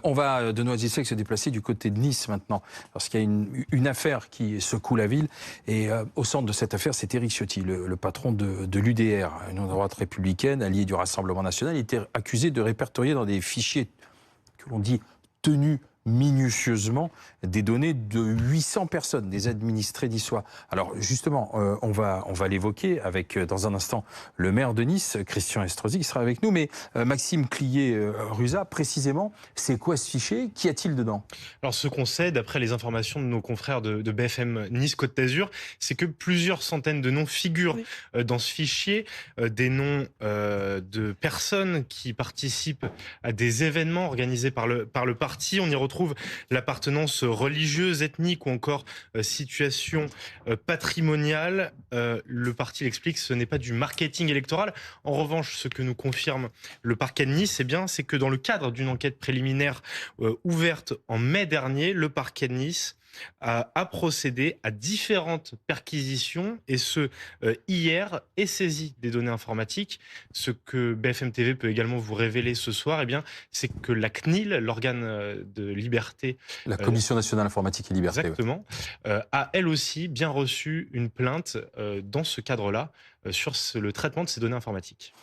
On va de Noisy-le-Sec se déplacer du côté de Nice maintenant, parce qu'il y a une affaire qui secoue la ville. Et au centre de cette affaire, c'est Éric Ciotti, le patron de l'UDR, une droite républicaine, alliée du Rassemblement national. Il était accusé de répertorier dans des fichiers que l'on dit tenus minutieusement des données de 800 personnes, des administrés niçois. Alors justement, on va l'évoquer avec, dans un instant, le maire de Nice, Christian Estrosi, qui sera avec nous. Mais Maxime Clié-Ruza, précisément, c'est quoi ce fichier? Qu'y a-t-il dedans? Alors ce qu'on sait, d'après les informations de nos confrères de BFM Nice Côte d'Azur, c'est que plusieurs centaines de noms figurent dans ce fichier, des noms de personnes qui participent à des événements organisés par le parti. On y retrouve l'appartenance religieuse, ethnique ou encore situation patrimoniale. Le parti l'explique, ce n'est pas du marketing électoral. En revanche, ce que nous confirme le parquet de Nice, c'est que dans le cadre d'une enquête préliminaire ouverte en mai dernier, le parquet de Nice a procédé à différentes perquisitions, et ce, hier, et saisi des données informatiques. Ce que BFM TV peut également vous révéler ce soir, c'est que la CNIL, l'organe de liberté... La Commission nationale informatique et liberté. Exactement. A elle aussi bien reçu une plainte dans ce cadre-là, sur le traitement de ces données informatiques.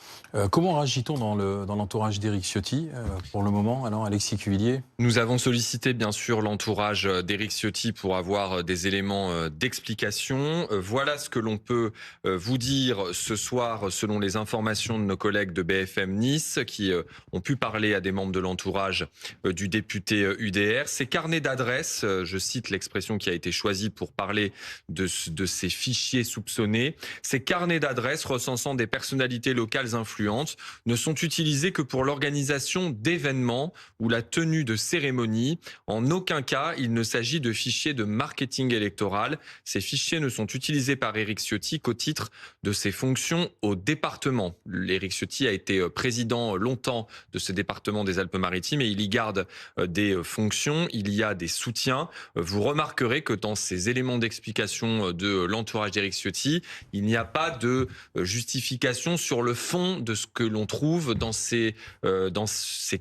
Comment réagit-on dans l'entourage d'Éric Ciotti pour le moment, alors Alexis Cuvillier? Nous avons sollicité bien sûr l'entourage d'Éric Ciotti pour avoir des éléments d'explication. Voilà ce que l'on peut vous dire ce soir selon les informations de nos collègues de BFM Nice qui ont pu parler à des membres de l'entourage du député UDR. Ces carnets d'adresses, je cite l'expression qui a été choisie pour parler de ces fichiers soupçonnés, ces carnets d'adresses recensant des personnalités locales influentes ne sont utilisés que pour l'organisation d'événements ou la tenue de cérémonies. En aucun cas, il ne s'agit de fichiers de marketing électoral. Ces fichiers ne sont utilisés par Éric Ciotti qu'au titre de ses fonctions au département. Éric Ciotti a été président longtemps de ce département des Alpes-Maritimes et il y garde des fonctions, il y a des soutiens. Vous remarquerez que dans ces éléments d'explication de l'entourage d'Éric Ciotti, il n'y a pas de justification sur le fond de ce que l'on trouve dans ces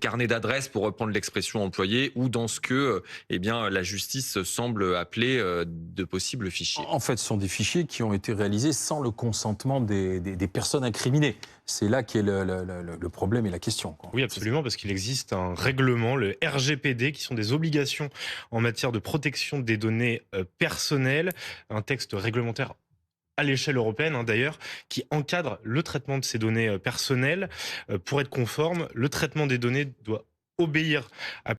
carnets d'adresses, pour reprendre l'expression employée, ou dans ce que la justice semble appeler de possibles fichiers. En fait, ce sont des fichiers qui ont été réalisés sans le consentement des personnes incriminées. C'est là qu'est le problème et la question, quoi. Oui, absolument, parce qu'il existe un règlement, le RGPD, qui sont des obligations en matière de protection des données personnelles, un texte réglementaire à l'échelle européenne d'ailleurs, qui encadre le traitement de ces données personnelles. Pour être conforme, le traitement des données doit obéir à